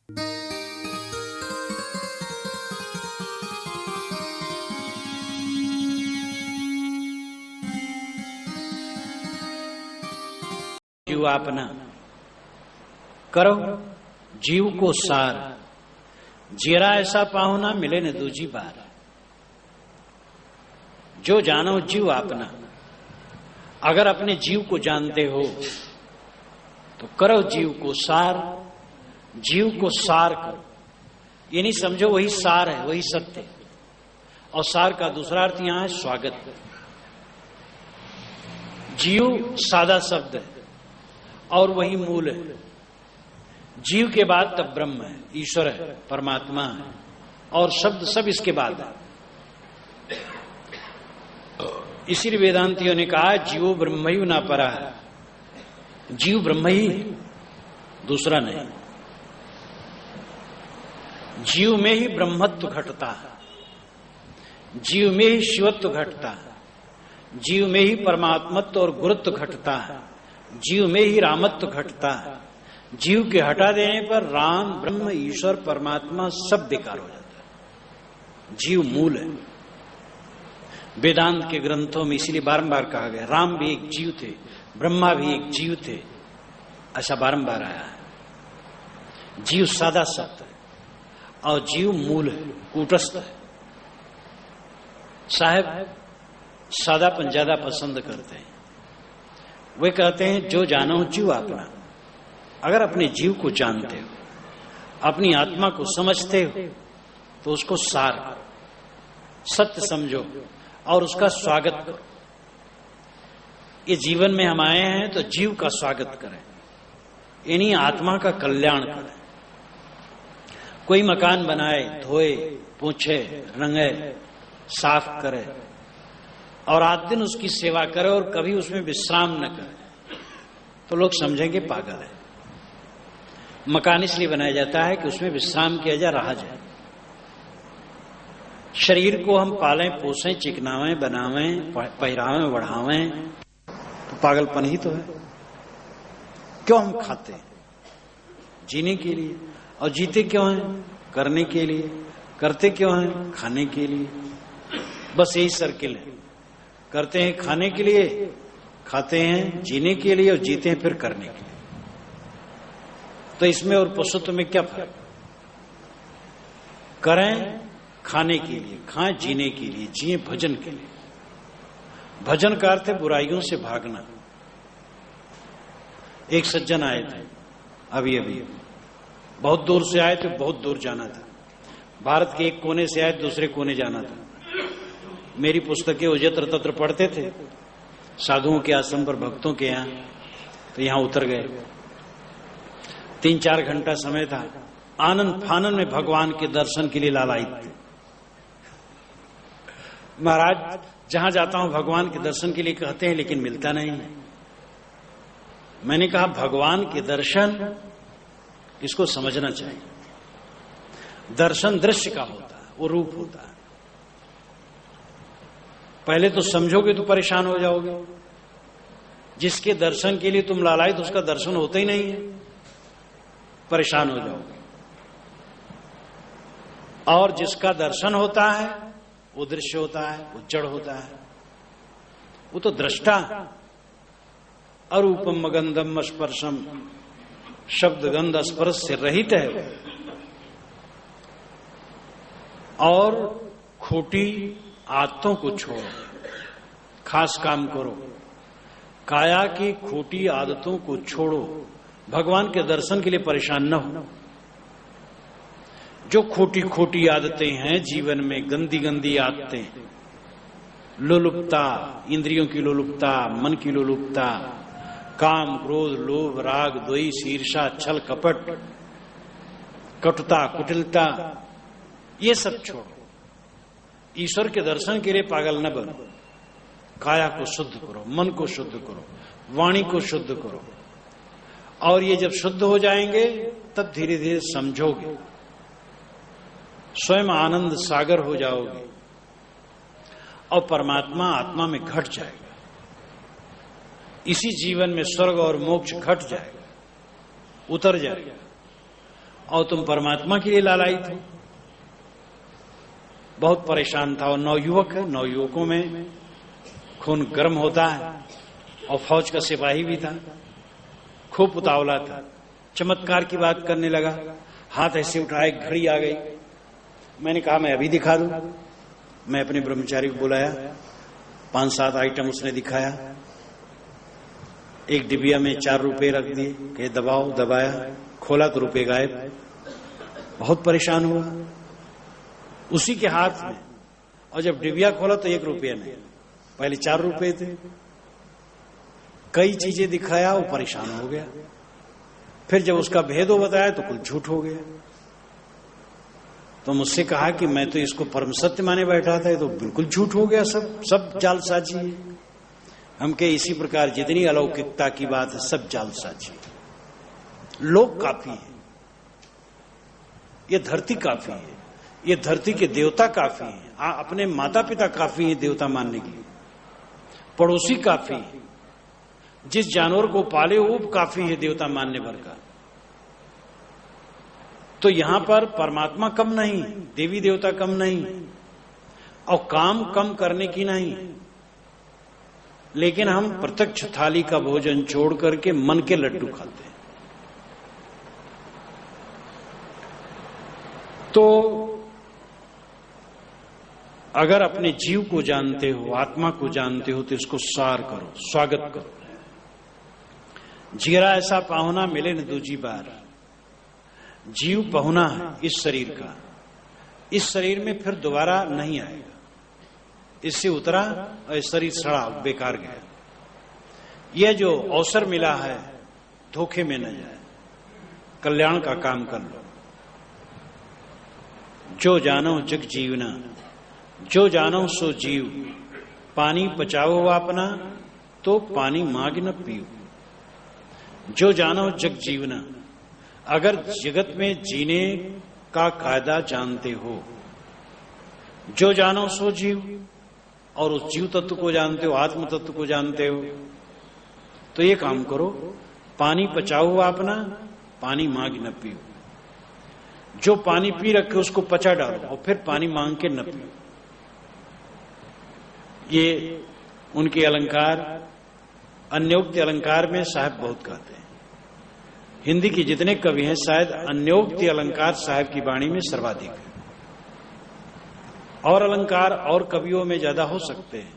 जीव आपना करो जीव को सार, जीरा ऐसा पाहुना मिले न दूजी बार। जो जानो जीव आपना, अगर अपने जीव को जानते हो तो करो जीव को सार, जीव को सार करो। ये नहीं समझो वही सार है, वही सत्य। और सार का दूसरा अर्थ यहां है स्वागत। जीव सादा शब्द है और वही मूल है। जीव के बाद तब ब्रह्म है, ईश्वर है, परमात्मा है, और शब्द सब इसके बाद है। इसीलिए वेदांतियों ने कहा जीवो ब्रह्मयु ना परा है। जीव ब्रह्म ही है, दूसरा नहीं। जीव में ही ब्रह्मत्व घटता है, जीव में ही शिवत्व घटता है, जीव में ही परमात्मत्व और गुरुत्व घटता है, जीव में ही रामत्व घटता है। जीव के हटा देने पर राम, ब्रह्म, ईश्वर, परमात्मा सब बेकार हो जाता है। जीव मूल है। वेदांत के ग्रंथों में इसीलिए बारंबार कहा गया राम भी एक जीव थे, ब्रह्मा भी एक जीव थे, ऐसा बारंबार आया है। जीव सादा सत्य है और जीव मूल है, कूटस्थ है। साहब सादापन ज्यादा पसंद करते हैं। वे कहते हैं जो जानो जीव अपना। अगर अपने जीव को जानते हो, अपनी आत्मा को समझते हो, तो उसको सार करो, सत्य समझो और उसका स्वागत करो। ये जीवन में हम आए हैं तो जीव का स्वागत करें, यानी आत्मा का कल्याण करें। कोई मकान बनाए, धोए, पोंछे, रंगे, साफ करे और आध दिन उसकी सेवा करे और कभी उसमें विश्राम न करे, तो लोग समझेंगे पागल है। मकान इसलिए बनाया जाता है कि उसमें विश्राम किया जाए, रहा जाए। शरीर को हम पालें, पोसें, चिकनावें, बनावें, पहरावें, बढ़ावें, तो पागलपन ही तो है। क्यों हम खाते हैं? जीने के लिए। और जीते क्यों हैं? करने के लिए। करते क्यों हैं? खाने के लिए। बस यही सर्किल है। करते हैं खाने के लिए, खाते हैं जीने के लिए, और जीते हैं फिर करने के लिए। तो इसमें और पशुत्व में क्या फर्क? करें खाने के लिए, खाएं जीने के लिए, जिए भजन के लिए। भजन का अर्थ है बुराइयों से भागना। एक सज्जन आए थे अभी बहुत दूर से आए थे, बहुत दूर जाना था। भारत के एक कोने से आए, दूसरे कोने जाना था। मेरी पुस्तकें वो यत्र तत्र पढ़ते थे, साधुओं के आश्रम पर, भक्तों के यहाँ, तो यहां उतर गए। 3-4 घंटा समय था। आनंद फानन में भगवान के दर्शन के लिए लालायित थे। महाराज जहां जाता हूं भगवान के दर्शन के लिए कहते हैं, लेकिन मिलता नहीं है। मैंने कहा भगवान के दर्शन इसको समझना चाहिए। दर्शन दृश्य का होता है, वो रूप होता है। पहले तो समझोगे तो परेशान हो जाओगे। जिसके दर्शन के लिए तुम लालायित, तो उसका दर्शन होता ही नहीं है, परेशान हो जाओगे। और जिसका दर्शन होता है वो दृश्य होता है, वो जड़ होता है, वो तो दृष्टा। अरूपम गंधम स्पर्शम, शब्द गंध स्पर्श से रहित है। और खोटी आदतों को छोड़ो, खास काम करो। काया की खोटी आदतों को छोड़ो, भगवान के दर्शन के लिए परेशान न हो। जो खोटी खोटी आदतें हैं जीवन में, गंदी गंदी आदतें, लोलुपता, इंद्रियों की लोलुपता, मन की लोलुपता, काम, क्रोध, लोभ, राग, द्वेष, ईर्ष्या, छल, कपट, कटुता, कुटिलता, ये सब छोड़ो। ईश्वर के दर्शन के लिए पागल न बनो। काया को शुद्ध करो, मन को शुद्ध करो, वाणी को शुद्ध करो। और ये जब शुद्ध हो जाएंगे तब धीरे धीरे समझोगे, स्वयं आनंद सागर हो जाओगे और परमात्मा आत्मा में घट जाएगा। इसी जीवन में स्वर्ग और मोक्ष घट जाएगा, उतर जाएगा। और तुम परमात्मा के लिए लालायित हो। बहुत परेशान था। और नवयुवक है, नवयुवकों में खून गर्म होता है, और फौज का सिपाही भी था, खूब उतावला था। चमत्कार की बात करने लगा, हाथ ऐसे उठाए, घड़ी आ गई। मैंने कहा मैं अभी दिखा दूं। मैं अपने ब्रह्मचारी को बुलाया, 5-7 आइटम उसने दिखाया। एक डिबिया में 4 रुपए रख दिए, कहे दबाओ, दबाया, खोला तो रुपए गायब। बहुत परेशान हुआ। उसी के हाथ में, और जब डिबिया खोला तो 1 रुपया नहीं, पहले 4 रुपए थे। कई चीजें दिखाया, वो परेशान हो गया। फिर जब उसका भेद बताया तो कुछ झूठ हो गया। तो मुझसे कहा कि मैं तो इसको परम सत्य माने बैठा था, ये तो बिल्कुल झूठ हो गया, सब जालसाजी है। हम के इसी प्रकार जितनी अलौकिकता की बात है, सब जालसाजी है। लोग काफी है, ये धरती काफी है, ये धरती के देवता काफी है, अपने माता पिता काफी है देवता मानने के लिए, पड़ोसी काफी है, जिस जानवर को पाले वो काफी है देवता मानने भर का। तो यहां पर परमात्मा कम नहीं, देवी देवता कम नहीं, और काम कम करने की नहीं, लेकिन हम प्रत्यक्ष थाली का भोजन छोड़ करके मन के लड्डू खाते हैं। तो अगर अपने जीव को जानते हो, आत्मा को जानते हो, तो इसको सार करो, स्वागत करो। जीरा ऐसा पाहुना मिले न दूजी बार। जीव पहुना है इस शरीर का, इस शरीर में फिर दोबारा नहीं आएगा। इससे उतरा और शरीर सड़ा, बेकार गया। यह जो अवसर मिला है, धोखे में न जाए, कल्याण का काम कर लो। जो जानो जग जीवना, जो जानो सो जीव। पानी पचाओ अपना, तो पानी मांग न पियो। जो जानो जग जीवना, अगर जगत में जीने का कायदा जानते हो, जो जानो सो जीव, और उस जीव तत्व को जानते हो, आत्म तत्व को जानते हो, तो ये काम करो, पानी पचाओ अपना, पानी मांग न पियो। जो पानी पी रखे उसको पचा डालो, और फिर पानी मांग के न पियो। ये उनके अलंकार, अन्योक्त अलंकार में साहब बहुत कहते हैं। हिंदी की जितने कवि हैं, शायद अन्योक्ति अलंकार साहब की वाणी में सर्वाधिक है। और अलंकार और कवियों में ज्यादा हो सकते हैं,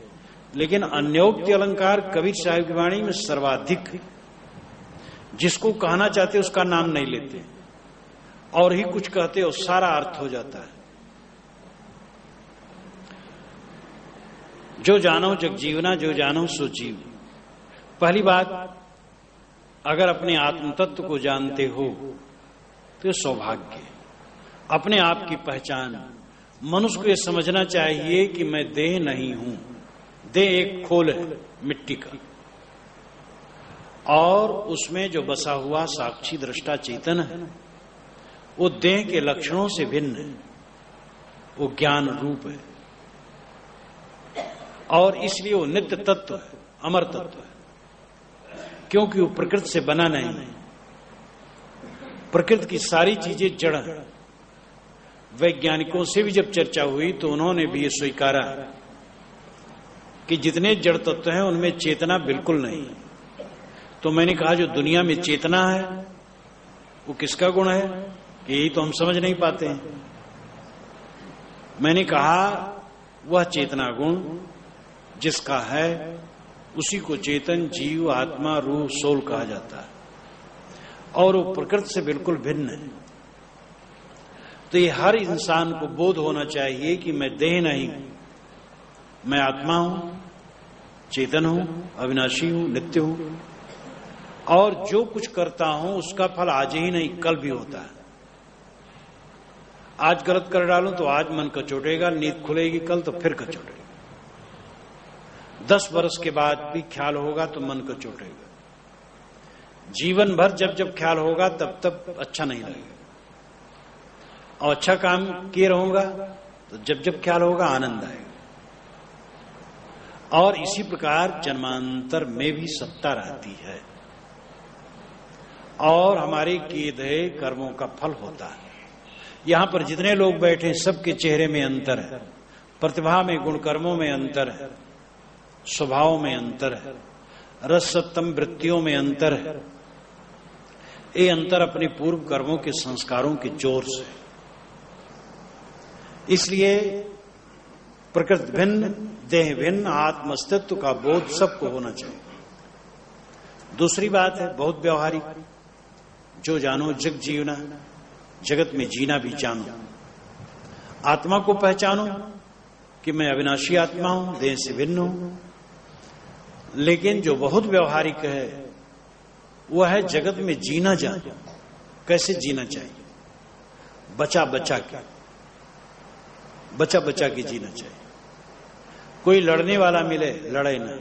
लेकिन अन्योक्ति अलंकार कबीर साहब की वाणी में सर्वाधिक है। जिसको कहना चाहते उसका नाम नहीं लेते, और ही कुछ कहते और सारा अर्थ हो जाता है। जो जानो जग जीवना, जो जानो सो जीव। पहली बात, अगर अपने आत्म तत्व को जानते हो तो सौभाग्य। अपने आप की पहचान, मनुष्य को यह समझना चाहिए कि मैं देह नहीं हूं। देह एक खोल है मिट्टी का, और उसमें जो बसा हुआ साक्षी दृष्टा चेतन है, वो देह के लक्षणों से भिन्न है। वो ज्ञान रूप है, और इसलिए वो नित्य तत्व है, अमर तत्व है, क्योंकि वो प्रकृति से बना नहीं है। प्रकृति की सारी चीजें जड़ है। वैज्ञानिकों से भी जब चर्चा हुई तो उन्होंने भी ये स्वीकारा कि जितने जड़ तत्व हैं उनमें चेतना बिल्कुल नहीं। तो मैंने कहा जो दुनिया में चेतना है वो किसका गुण है, यही तो हम समझ नहीं पाते हैं। मैंने कहा वह चेतना गुण जिसका है उसी को चेतन, जीव, आत्मा, रूह, सोल कहा जाता है, और वो प्रकृति से बिल्कुल भिन्न है। तो ये हर इंसान को बोध होना चाहिए कि मैं देह नहीं हूं, मैं आत्मा हूं, चेतन हूं, अविनाशी हूं, नित्य हूं, और जो कुछ करता हूं उसका फल आज ही नहीं कल भी होता है। आज गलत कर डालूं तो आज मन कचोटेगा, नींद खुलेगी कल तो फिर कचोटेगा। 10 वर्ष के बाद भी ख्याल होगा तो मन कचोटेगा। जीवन भर जब जब ख्याल होगा तब तब अच्छा नहीं लगेगा, और अच्छा काम किए रहूंगा तो जब जब ख्याल होगा आनंद आएगा। और इसी प्रकार जन्मांतर में भी सत्ता रहती है, और हमारे किए गए कर्मों का फल होता है। यहां पर जितने लोग बैठे सबके चेहरे में अंतर है, प्रतिभा में, गुण कर्मों में अंतर है, स्वभाव में अंतर है, रससत्तम वृत्तियों में अंतर है। ये अंतर अपने पूर्व कर्मों के संस्कारों के जोर से। इसलिए प्रकृति भिन्न, देह भिन्न, आत्म अस्तित्व का बोध सबको होना चाहिए। दूसरी बात है बहुत व्यवहारिक, जो जानो जग जीवना, जगत में जीना भी जानो। आत्मा को पहचानो कि मैं अविनाशी आत्मा हूं, देह से भिन्न हूं। लेकिन जो बहुत व्यवहारिक है वह है जगत में जीना जानो। कैसे जीना चाहिए? बचा बचा के जीना चाहिए। कोई लड़ने वाला मिले लड़े न,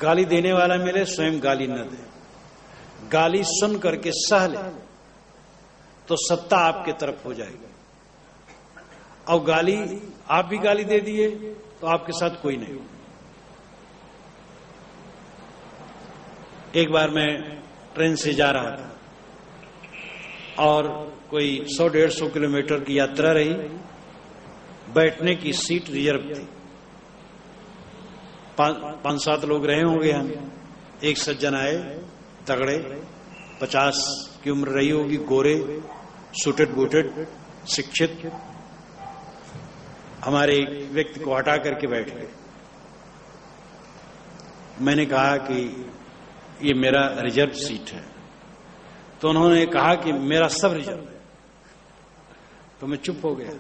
गाली देने वाला मिले स्वयं गाली न दे। गाली सुन करके सह ले तो सत्ता आपके तरफ हो जाएगी। और गाली, आप भी गाली दे दिए तो आपके साथ कोई नहीं। एक बार मैं ट्रेन से जा रहा था और कोई 100-150 किलोमीटर की यात्रा रही। बैठने की सीट रिजर्व थी। 5-7 लोग रहे होंगे हम। एक सज्जन आए, तगड़े, 50 की उम्र रही होगी, गोरे, सूटेड बूटेड, शिक्षित। हमारे एक व्यक्ति को हटा करके बैठ गए। मैंने कहा कि ये मेरा रिजर्व सीट है। तो उन्होंने कहा कि मेरा सब रिजर्व है। तो मैं चुप हो गया।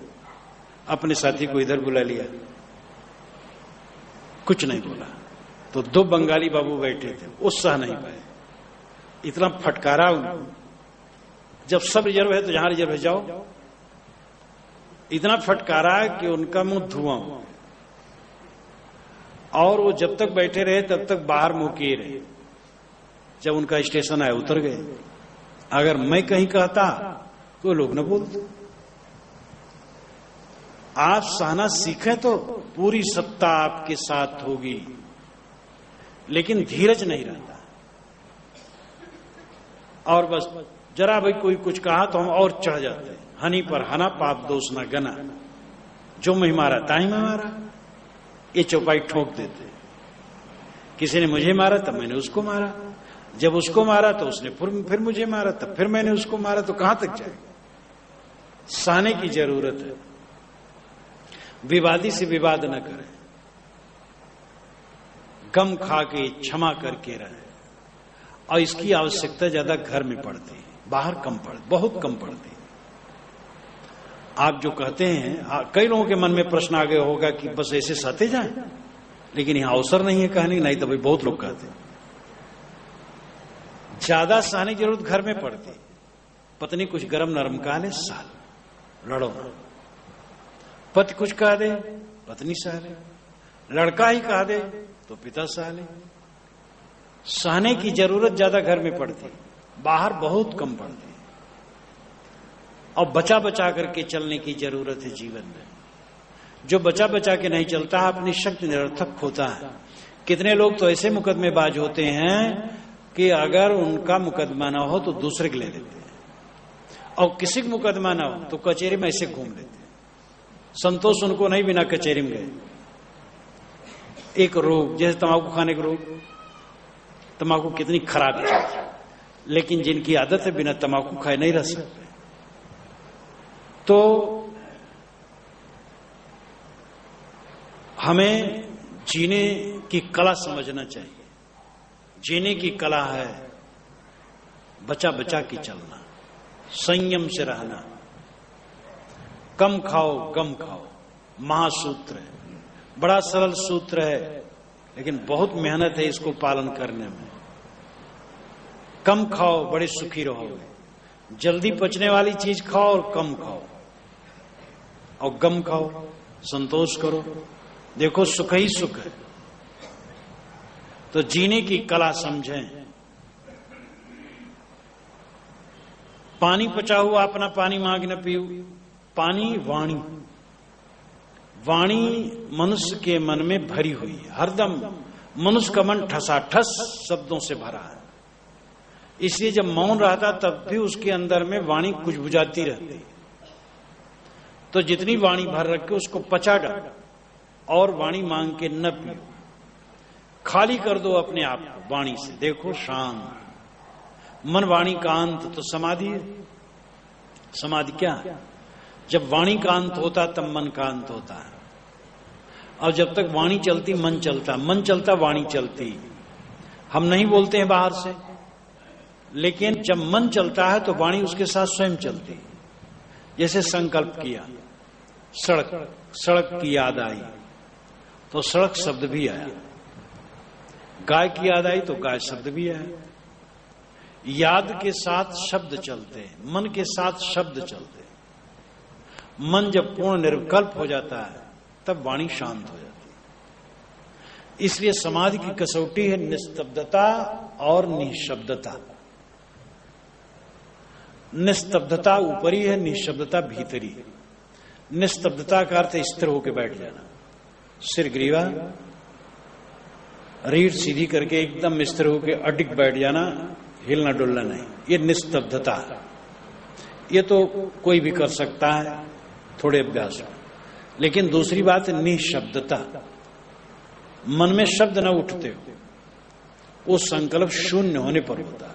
अपने साथी को इधर बुला लिया, कुछ नहीं बोला। तो 2 बंगाली बाबू बैठे थे, वो सह नहीं पाए। इतना फटकारा उनको, जब सब रिजर्व है तो जहां रिजर्व है जाओ। इतना फटकारा कि उनका मुंह धुआं। और वो जब तक बैठे रहे तब तक बाहर मुंह किए रहे। जब उनका स्टेशन आया उतर गए। अगर मैं कहीं कहता तो लोग न बोलते। आप सहना सीखें तो पूरी सत्ता आपके साथ होगी, लेकिन धीरज नहीं रहता। और बस जरा भाई कोई कुछ कहा तो हम और चढ़ जाते हैं। हनी पर हना, पाप दोष न गना। जो मैं मारा ताही मैं मारा, ये चौपाई ठोक देते। किसी ने मुझे मारा तब मैंने उसको मारा, जब उसको मारा तो उसने फिर मुझे मारा, तब फिर मैंने उसको मारा। तो कहां तक जाएगा? सहने की जरूरत है। विवादी से विवाद न करें, गम खा के क्षमा करके रहे। और इसकी आवश्यकता ज्यादा घर में पड़ती है, बाहर कम पड़ती, बहुत कम पड़ती है। आप जो कहते हैं, कई लोगों के मन में प्रश्न आ गया होगा कि बस ऐसे सहते जाएं, लेकिन यहां अवसर नहीं है कहने। नहीं तो भाई बहुत लोग कहते हैं। ज्यादा सहने की जरूरत घर में पड़ती। पत्नी कुछ गरम नरम कहा ले, साल लड़ो ना। पति कुछ कह दे, पत्नी सह ले। लड़का ही कह दे तो पिता सह ले। सहने की जरूरत ज्यादा घर में पड़ती, बाहर बहुत कम पड़ती। और बचा बचा करके चलने की जरूरत है जीवन में। जो बचा बचा के नहीं चलता अपनी शक्ति निरर्थक होता है। कितने लोग तो ऐसे मुकदमेबाज होते हैं कि अगर उनका मुकदमा ना हो तो दूसरे के ले लेते हैं, और किसी का मुकदमा ना हो तो कचहरी में ऐसे घूम लेते हैं। संतोष उनको नहीं, बिना कचहरी में गए। एक रोग जैसे तंबाकू खाने का रोग। तंबाकू कितनी खराब चीज, लेकिन जिनकी आदत है बिना तंबाकू खाए नहीं रह सकते। तो हमें जीने की कला समझना चाहिए। जीने की कला है बचा बचा के चलना, संयम से रहना। कम खाओ गम खाओ, महासूत्र है। बड़ा सरल सूत्र है, लेकिन बहुत मेहनत है इसको पालन करने में। कम खाओ, बड़े सुखी रहोगे। जल्दी पचने वाली चीज खाओ और कम खाओ, और गम खाओ, संतोष करो। देखो सुख ही सुख है। तो जीने की कला समझें। पानी पचा हुआ अपना पानी मांग न पीऊ। पानी वाणी, वाणी मनुष्य के मन में भरी हुई है। हरदम मनुष्य का मन ठसाठस शब्दों से भरा है। इसलिए जब मौन रहता तब भी उसके अंदर में वाणी कुछ बुझाती रहती। तो जितनी वाणी भर रखे उसको पचा डाल और वाणी मांग के न पियो, खाली कर दो अपने आप को वाणी से। देखो शांत मन वाणी का अंत तो समाधि है। समाधि क्या है? जब वाणी का अंत होता तब मन का अंत होता है। और जब तक वाणी चलती मन चलता, मन चलता वाणी चलती। हम नहीं बोलते हैं बाहर से, लेकिन जब मन चलता है तो वाणी उसके साथ स्वयं चलती। जैसे संकल्प किया, सड़क, सड़क की याद आई तो सड़क शब्द भी आया, गाय की याद आई तो गाय शब्द भी आया। याद के साथ शब्द चलते, मन के साथ शब्द चलते। मन जब पूर्ण निर्विकल्प हो जाता है तब वाणी शांत हो जाती है। इसलिए समाधि की कसौटी है निस्तब्धता और निशब्दता। निस्तब्धता ऊपरी है, निशब्दता भीतरी है। निस्तब्धता का अर्थ स्थिर होकर बैठ जाना, सिर ग्रीवा, रीढ़ सीधी करके एकदम स्थिर होकर अडिग बैठ जाना, हिलना डुलना नहीं। ये निस्तब्धता है। ये तो कोई भी कर सकता है थोड़े अभ्यास में। लेकिन दूसरी बात है निशब्दता। मन में शब्द न उठते हो, वो संकल्प शून्य होने पर होता है।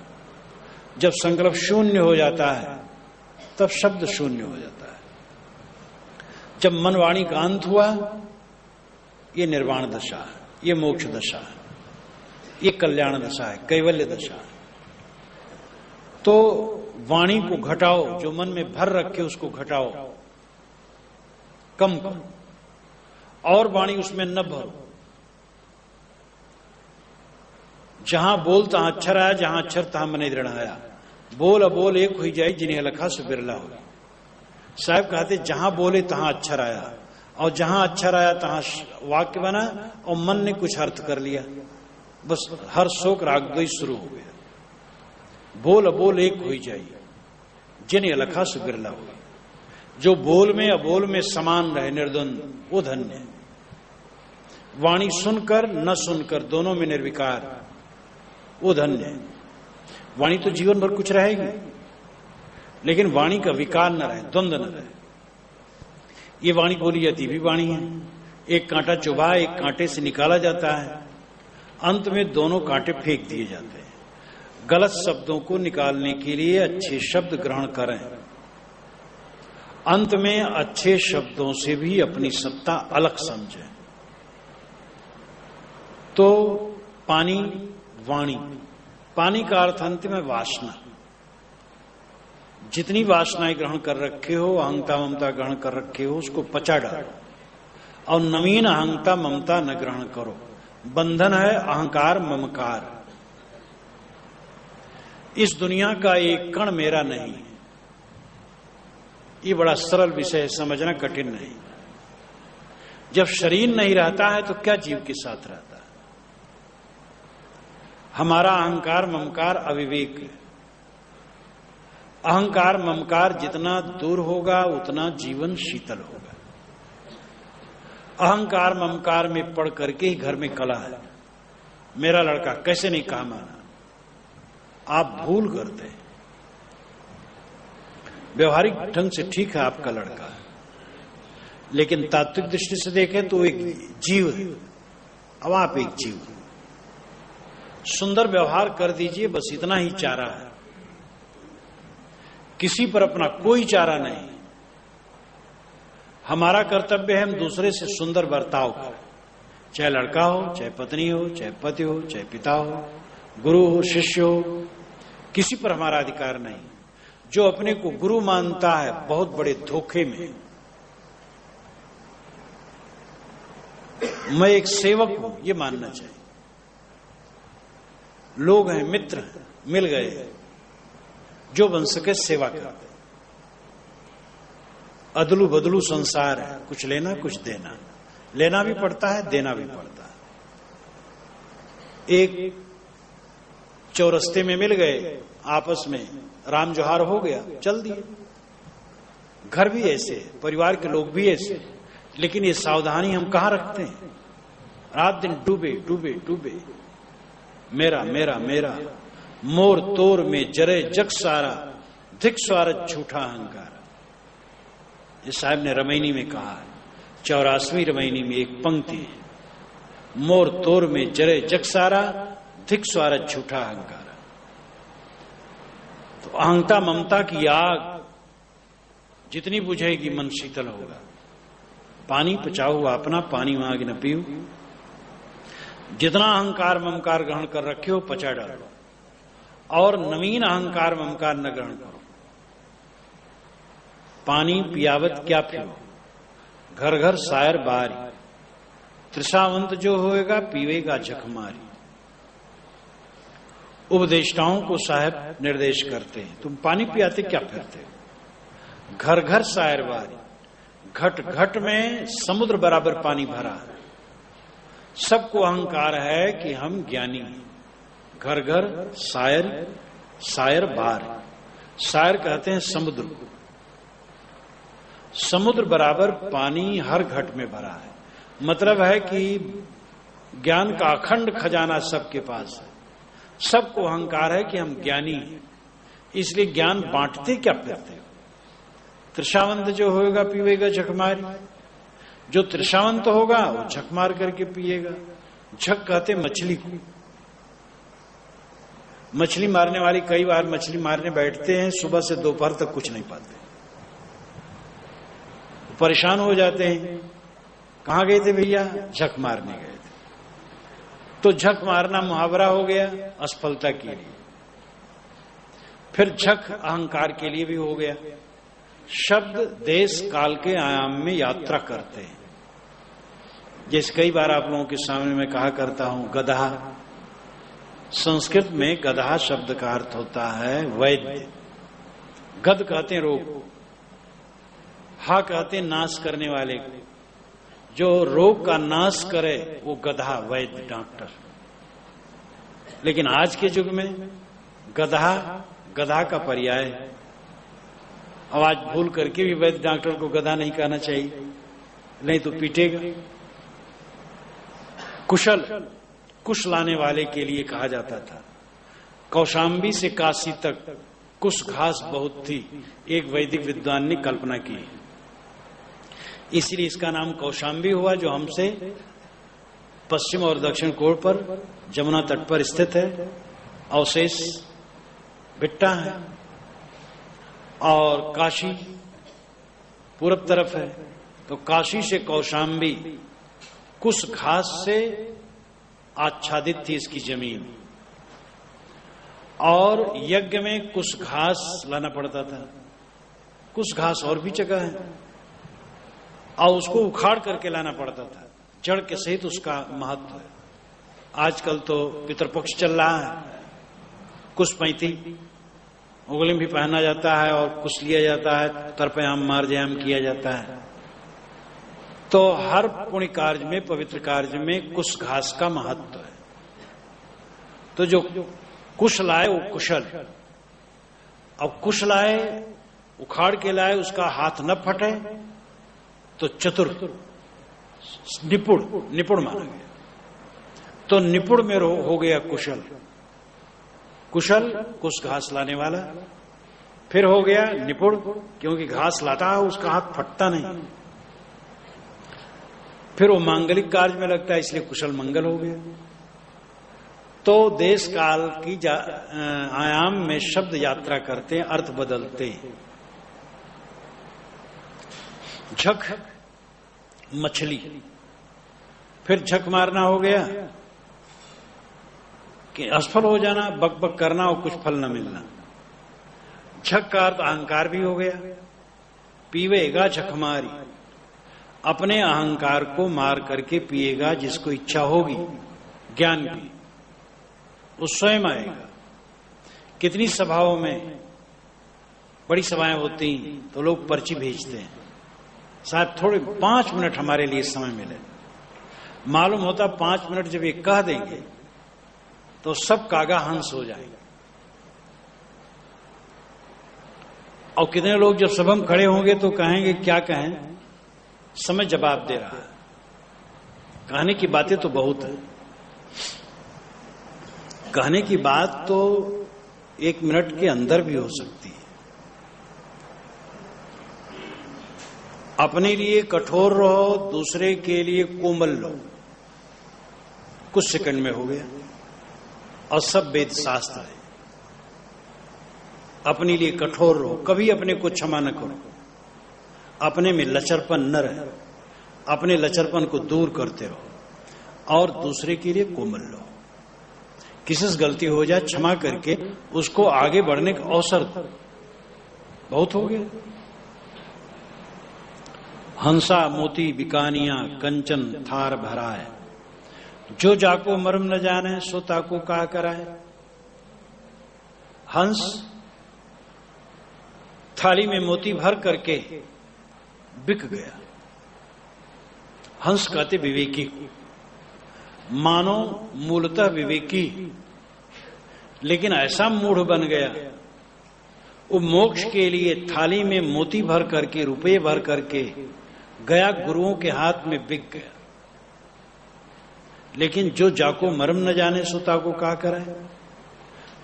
जब संकल्प शून्य हो जाता है तब शब्द शून्य हो जाता है। जब मन वाणी का अंत हुआ, ये निर्वाण दशा है, ये मोक्ष दशा है, ये कल्याण दशा है, कैवल्य दशा है। तो वाणी को घटाओ, जो मन में भर रखे उसको घटाओ, कम करो, और वाणी उसमें न भरो। जहां बोल तहां अक्षर आया, जहां अक्षर तहां मने दृढ़ आया। बोल अबोल एक हुई जाए, जिन्हें लखा सो बिरला हो। साहब कहते जहां बोले तहां अक्षर आया, और जहां अक्षर आया तहां वाक्य बना, और मन ने कुछ अर्थ कर लिया, बस हर शोक राग द्वेष शुरू हो गया। बोल अबोल एक हुई जाए, जिन्हें लखा सो बिरला हो। जो बोल में अबोल में समान रहे, निर्द्वंद, वो धन्य है। वाणी सुनकर न सुनकर दोनों में निर्विकार, वो धन्य है। वाणी तो जीवन भर कुछ रहेगी, लेकिन वाणी का विकार न रहे, द्वंद्व न रहे। ये वाणी बोली जाती भी वाणी है। एक कांटा चुभा एक कांटे से निकाला जाता है, अंत में दोनों कांटे फेंक दिए जाते हैं। गलत शब्दों को निकालने के लिए अच्छे शब्द ग्रहण करें। अंत में अच्छे शब्दों से भी अपनी सत्ता अलग समझें। तो पानी, वाणी, पानी का अर्थ अंत में वासना। जितनी वासनाएं ग्रहण कर रखे हो, अहंता ममता ग्रहण कर रखे हो, उसको पचा डालो, और नवीन अहंता ममता न ग्रहण करो। बंधन है अहंकार ममकार। इस दुनिया का एक कण मेरा नहीं है। ये बड़ा सरल विषय है, समझना कठिन नहीं। जब शरीर नहीं रहता है तो क्या जीव के साथ रहता है? हमारा अहंकार ममकार अविवेक है। अहंकार ममकार जितना दूर होगा उतना जीवन शीतल होगा। अहंकार ममकार में पड़ करके ही घर में कला है। मेरा लड़का कैसे नहीं काम आना, आप भूल करते हैं। व्यवहारिक ढंग से ठीक है आपका लड़का, लेकिन तात्विक दृष्टि से देखें तो एक जीव है। अब आप एक जीव है, सुंदर व्यवहार कर दीजिए, बस इतना ही चारा है। किसी पर अपना कोई चारा नहीं। हमारा कर्तव्य है हम दूसरे से सुंदर बर्ताव करें, चाहे लड़का हो, चाहे पत्नी हो, चाहे पति हो, चाहे पिता हो, गुरु हो, शिष्य हो, किसी पर हमारा अधिकार नहीं। जो अपने को गुरु मानता है बहुत बड़े धोखे में। मैं एक सेवक हूं ये मानना चाहिए। लोग हैं, मित्र हैं, मिल गए, जो बन सके सेवा करते। अदलू बदलू संसार है, कुछ लेना कुछ देना, लेना भी पड़ता है देना भी पड़ता है। एक चौरस्ते में मिल गए, आपस में राम जोहार हो गया, चल दिए। घर भी ऐसे, परिवार के लोग भी ऐसे, लेकिन ये सावधानी हम कहां रखते हैं? रात दिन डूबे डूबे डूबे, मेरा मेरा मेरा, मोर तोर में जरे जग सारा, धिक स्वारथ झूठा अहंकार। ये साहब ने रमैनी में कहा है, 84वीं रमैनी में एक पंक्ति है, मोर तोर में जरे जग सारा, धिक स्वारथ झूठा अहंकार। तो अहंता ममता की आग जितनी बुझेगी मन शीतल होगा। पानी पचाओ अपना, पानी मांग न पीओ। जितना अहंकार ममकार ग्रहण कर रखे हो पचा डालो, और नवीन अहंकार ममकार न ग्रहण करो। पानी पियावत क्या पियो, घर घर सायर बारी, त्रिषावंत जो होएगा पीवेगा जखमारी। उपदेष्टाओं को साहब निर्देश करते हैं, तुम पानी पियाते क्या फिरते हो, घर घर सायर बारी, घट घट में समुद्र बराबर पानी भरा है। सबको अहंकार है कि हम ज्ञानी हैं। घर घर सायर, सायर बार, सायर कहते हैं समुद्र को। समुद्र बराबर पानी हर घट में भरा है। मतलब है कि ज्ञान का अखंड खजाना सबके पास है। सबको अहंकार है कि हम ज्ञानी हैं, इसलिए ज्ञान बांटते क्या फिरते हो। त्रिषावंत जो होगा पीवेगा झकमारी, जो त्रिषावंत होगा वो झक मार करके पिएगा। झक कहते मछली को। मछली मारने वाली कई बार मछली मारने बैठते हैं, सुबह से दोपहर तक कुछ नहीं पाते, परेशान हो जाते हैं। कहां गए थे भैया, झक मारने गए थे। तो झक मारना मुहावरा हो गया असफलता के लिए। फिर झक अहंकार के लिए भी हो गया। शब्द देश काल के आयाम में यात्रा करते हैं। जैसे कई बार आप लोगों के सामने मैं कहा करता हूं, गधा, संस्कृत में गधा शब्द का अर्थ होता है वैद्य। गद कहते हैं रोग, हा कहते हैं नाश करने वाले को। जो रोग का नाश करे वो गधा, वैद्य, डॉक्टर। लेकिन आज के युग में गधा गधा का पर्याय है। अब आज भूल करके भी वैद्य डॉक्टर को गधा नहीं कहना चाहिए, नहीं तो पीटेगा। कुशल, कुश लाने वाले के लिए कहा जाता था। कौशाम्बी से काशी तक कुश घास बहुत थी, एक वैदिक विद्वान ने कल्पना की, इसलिए इसका नाम कौशाम्बी हुआ, जो हमसे पश्चिम और दक्षिण कोण पर जमुना तट पर स्थित है। अवशेष भिट्टा है और काशी पूरब तरफ है। तो काशी से कौशाम्बी कुश घास से आच्छादित थी इसकी जमीन, और यज्ञ में कुश घास लाना पड़ता था। कुश घास और भी जगह है, और उसको उखाड़ करके लाना पड़ता था, जड़ के सहित उसका महत्व है। आजकल तो पितरपक्ष चल रहा है, कुश पैंती उंगली भी पहना जाता है और कुश लिया जाता है, तर्पयाम मार्जयाम किया जाता है। तो हर पुण्य कार्य में, पवित्र कार्य में कुश घास का महत्व है। तो जो कुश लाए वो कुशल, अब कुश लाए उखाड़ के लाए, उसका हाथ न फटे तो चतुर, निपुण, निपुण माना गया। तो निपुण में हो गया कुशल। कुशल कुश घास लाने वाला। फिर हो गया निपुण, क्योंकि घास लाता है उसका हाथ फटता नहीं। फिर वो मांगलिक कार्य में लगता है, इसलिए कुशल मंगल हो गया। तो देश काल की आयाम में शब्द यात्रा करते हैं, अर्थ बदलते हैं। झक मछली, फिर झक मारना हो गया कि असफल हो जाना, बक बक करना और कुछ फल न मिलना। झक का अर्थ अहंकार भी हो गया। पीवेगा झकमारी, अपने अहंकार को मार करके पिएगा जिसको इच्छा होगी ज्ञान की, वो स्वयं आएगा। कितनी सभाओं में, बड़ी सभाएं होती तो लोग पर्ची भेजते हैं, साहब थोड़े 5 मिनट हमारे लिए समय मिले। मालूम होता 5 मिनट जब ये कह देंगे तो सब कागा हंस हो जाएगा। और कितने लोग जब सभा में खड़े होंगे तो कहेंगे क्या कहें, समय जवाब दे रहा है। कहने की बातें तो बहुत है, कहने की बात तो 1 मिनट के अंदर भी हो सकती है। अपने लिए कठोर रहो, दूसरे के लिए कोमल लो, कुछ सेकंड में हो गया। और सब वेद शास्त्र है। अपने लिए कठोर रहो, कभी अपने को क्षमा न करो, अपने में लचरपन न रहे, अपने लचरपन को दूर करते रहो और दूसरे के लिए कोमल लो। किसी से गलती हो जाए क्षमा करके उसको आगे बढ़ने का अवसर दो, बहुत हो गया। हंसा मोती बिकानिया कंचन थार भराए, जो जाको मर्म न जाने सो ताको का कराए। हंस थाली में मोती भर करके बिक गया। हंस कहते विवेकी को, मानो मूलतः विवेकी, लेकिन ऐसा मूढ़ बन गया वो मोक्ष के लिए थाली में मोती भर करके, रुपये भर करके गया, गुरुओं के हाथ में बिक गया। लेकिन जो जाको मर्म न जाने सोता को क्या कराए,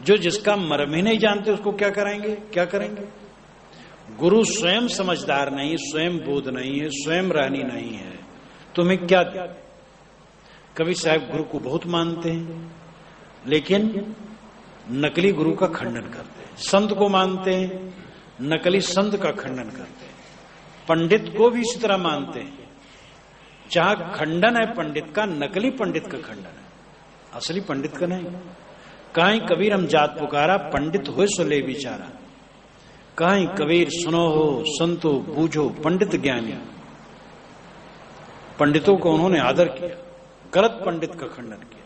जो जिसका मर्म ही नहीं जानते उसको क्या कराएंगे, क्या करेंगे। गुरु स्वयं समझदार नहीं, स्वयं बोध नहीं है, स्वयं रानी नहीं है, तुम्हें क्या दे। कवि साहब गुरु को बहुत मानते हैं लेकिन नकली गुरु का खंडन करते हैं। संत को मानते हैं, नकली संत का खंडन करते हैं। पंडित को भी इसी तरह मानते हैं। जहां खंडन है पंडित का, नकली पंडित का खंडन है, असली पंडित का नहीं। काहीं कबीर हम जात पुकारा, पंडित हो सो ले विचारा। काहीं कबीर सुनो हो संतो बूझो पंडित ज्ञानी। पंडितों को उन्होंने आदर किया, गलत पंडित का खंडन किया।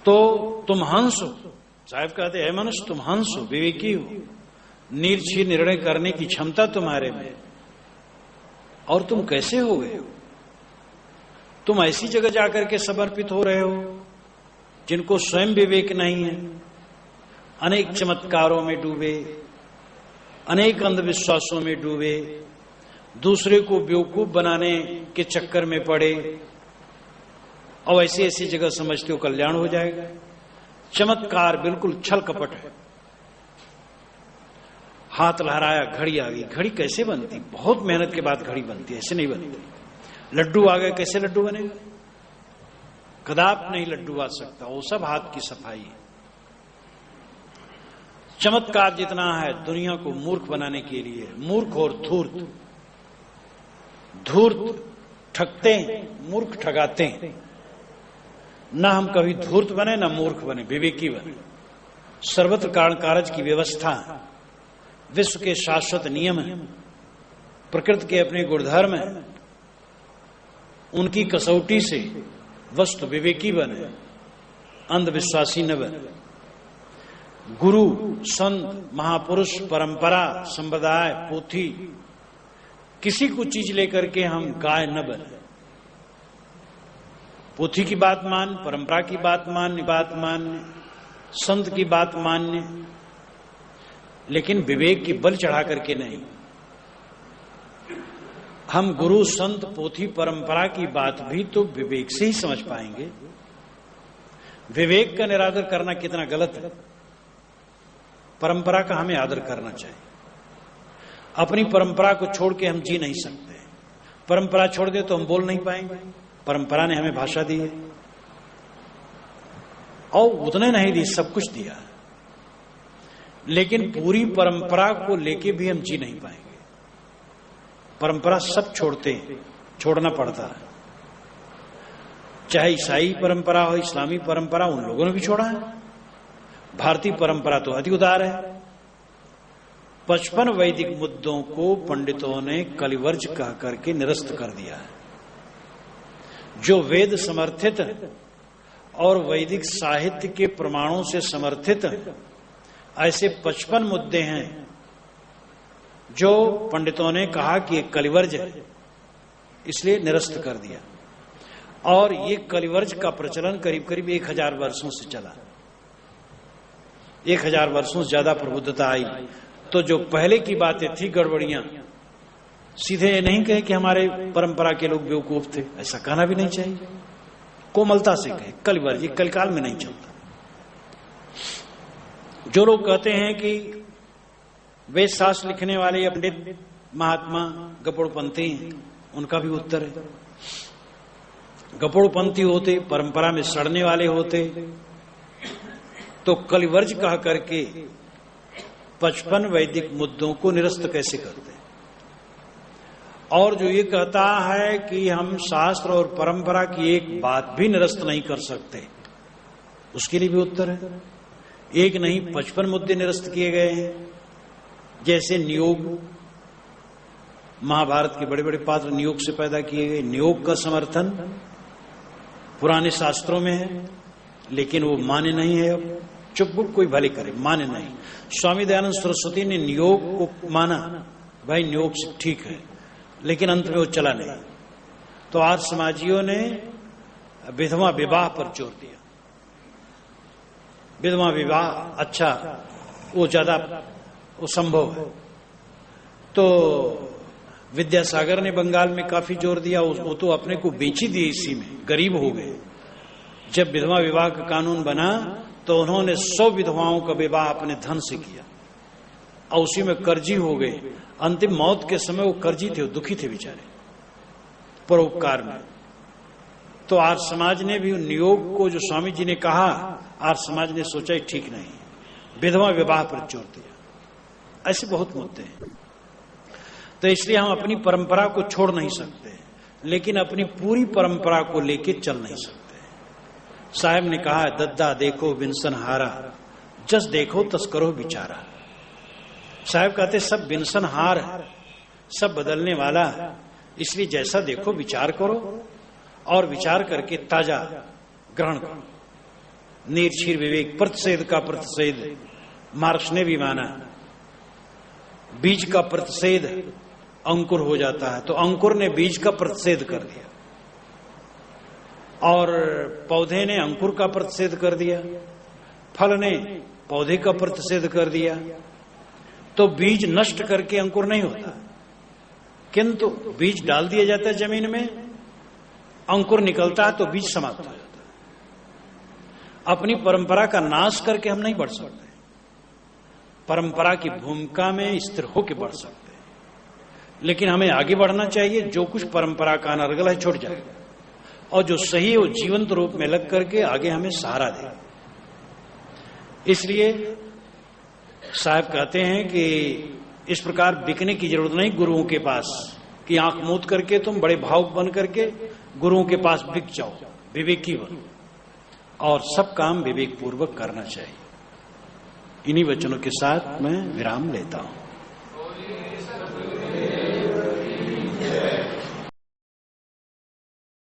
तो तुम हंस हो, साहब कहते हैं मनुष्य तुम हंस हो, विवेकी हो, निर्छी निर्णय करने की क्षमता तुम्हारे में, और तुम कैसे हो गए हो। तुम ऐसी जगह जाकर के समर्पित हो रहे हो जिनको स्वयं विवेक नहीं है, अनेक चमत्कारों में डूबे, अनेक अंधविश्वासों में डूबे, दूसरे को बेवकूफ बनाने के चक्कर में पड़े, और ऐसी ऐसी जगह समझते हो कल्याण हो जाएगा। चमत्कार बिल्कुल छल कपट है। हाथ लहराया, घड़ी आ गई। घड़ी कैसे बनती, बहुत मेहनत के बाद घड़ी बनती है, ऐसे नहीं बनती। लड्डू आ गए, कैसे लड्डू बनेगा, कदाप नहीं लड्डू आ सकता, वो सब हाथ की सफाई है। चमत्कार जितना है दुनिया को मूर्ख बनाने के लिए, मूर्ख और धूर्त। धूर्त ठगते हैं, मूर्ख ठगाते हैं। ना हम कभी धूर्त बने ना मूर्ख बने, विवेकी बने। सर्वत्र कारण कारज की व्यवस्था, विश्व के शाश्वत नियम है, प्रकृति के अपने गुणधर्म है, उनकी कसौटी से वस्तु विवेकी बने, अंधविश्वासी न बने। गुरु संत महापुरुष परंपरा संप्रदाय पोथी किसी को चीज लेकर के हम गाय न बने। पोथी की बात मान, परंपरा की बात मान, संत की बात मान्य, लेकिन विवेक की बल चढ़ा करके नहीं। हम गुरु संत पोथी परंपरा की बात भी तो विवेक से ही समझ पाएंगे। विवेक का निरादर करना कितना गलत है। परंपरा का हमें आदर करना चाहिए। अपनी परंपरा को छोड़ के हम जी नहीं सकते। परंपरा छोड़ दे तो हम बोल नहीं पाएंगे। परंपरा ने हमें भाषा दी है, और उतने नहीं दी, सब कुछ दिया, लेकिन पूरी परंपरा को लेके भी हम जी नहीं पाएंगे। परंपरा सब छोड़ते हैं, छोड़ना पड़ता है। चाहे ईसाई परंपरा हो, इस्लामी परंपरा, उन लोगों ने भी छोड़ा है। भारतीय परंपरा तो अति उदार है। 55 वैदिक मुद्दों को पंडितों ने कलिवर्ज कह करके निरस्त कर दिया है। जो वेद समर्थित और वैदिक साहित्य के प्रमाणों से समर्थित ऐसे 55 मुद्दे हैं जो पंडितों ने कहा कि एक कलिवर्ज है, इसलिए निरस्त कर दिया। और ये कलिवर्ज का प्रचलन करीब करीब 1000 वर्षों से चला। 1000 वर्षों से ज्यादा प्रबुद्धता आई। तो जो पहले की बातें थी गड़बड़ियां, सीधे ये नहीं कहे कि हमारे परंपरा के लोग बेवकूफ थे, ऐसा कहना भी नहीं चाहिए। कोमलता से कहे कलिवर्ज, ये कलकाल में नहीं चलता। जो लोग कहते हैं कि वेद शास्त्र लिखने वाले पंडित महात्मा गपोड़पंथी हैं, उनका भी उत्तर है। गपोड़पंथी होते, परंपरा में सड़ने वाले होते, तो कलिवर्ज कह करके 55 वैदिक मुद्दों को निरस्त कैसे करते? और जो ये कहता है कि हम शास्त्र और परंपरा की एक बात भी निरस्त नहीं कर सकते, उसके लिए भी उत्तर है। एक नहीं 55 मुद्दे निरस्त किए गए हैं। जैसे नियोग, महाभारत के बड़े बड़े पात्र नियोग से पैदा किए गए। नियोग का समर्थन पुराने शास्त्रों में है, लेकिन वो मान्य नहीं है। अब चुपबुक कोई भले करे, मान्य नहीं। स्वामी दयानंद सरस्वती ने नियोग को माना, भाई नियोग से ठीक है, लेकिन अंत में वो चला नहीं। तो आज समाजियों ने विधवा विवाह पर जोर दिया। विधवा विवाह अच्छा, वो ज्यादा वो संभव है। तो विद्यासागर ने बंगाल में काफी जोर दिया। वो तो अपने को बेची दी, इसी में गरीब हो गए। जब विधवा विवाह का कानून बना तो उन्होंने 100 विधवाओं का विवाह अपने धन से किया और उसी में कर्जी हो गए। अंतिम मौत के समय वो कर्जी थे, वो दुखी थे बेचारे, परोपकार में। तो आर्य समाज ने भी नियोग को जो स्वामी जी ने कहा, आर्य समाज ने सोचा ही ठीक नहीं, विधवा विवाह पर जोर दिया। ऐसे बहुत मुद्दे हैं। तो इसलिए हम अपनी परंपरा को छोड़ नहीं सकते, लेकिन अपनी पूरी परंपरा को लेके चल नहीं सकते। साहब ने कहा, दद्दा देखो बिनसन हारा, जस देखो तस करो विचारा। साहब कहते सब बिनसन हार है, सब बदलने वाला है, इसलिए जैसा देखो विचार करो और विचार करके ताजा ग्रहण करो। निर्क्षीर विवेक, प्रतिषेध का प्रतिषेध मार्क्स ने भी माना। बीज का प्रतिषेध अंकुर हो जाता है, तो अंकुर ने बीज का प्रतिषेध कर दिया और पौधे ने अंकुर का प्रतिषेध कर दिया, फल ने पौधे का प्रतिषेध कर दिया। तो बीज नष्ट करके अंकुर नहीं होता, किंतु बीज डाल दिया जाता है जमीन में, अंकुर निकलता है तो बीज समाप्त हो जाता है। अपनी परंपरा का नाश करके हम नहीं बढ़ सकते, परंपरा की भूमिका में स्थिर होकर बढ़ सकते हैं। लेकिन हमें आगे बढ़ना चाहिए। जो कुछ परंपरा का अनर्गल है छूट जाए, और जो सही है वो जीवंत रूप में लग करके आगे हमें सहारा दे। इसलिए साहब कहते हैं कि इस प्रकार बिकने की जरूरत नहीं गुरुओं के पास, कि आंख मूंद करके तुम बड़े भावुक बन करके गुरुओं के पास बिक जाओ। विवेकी बनो और सब काम विवेक पूर्वक करना चाहिए। इन्हीं वचनों के साथ मैं विराम लेता हूं।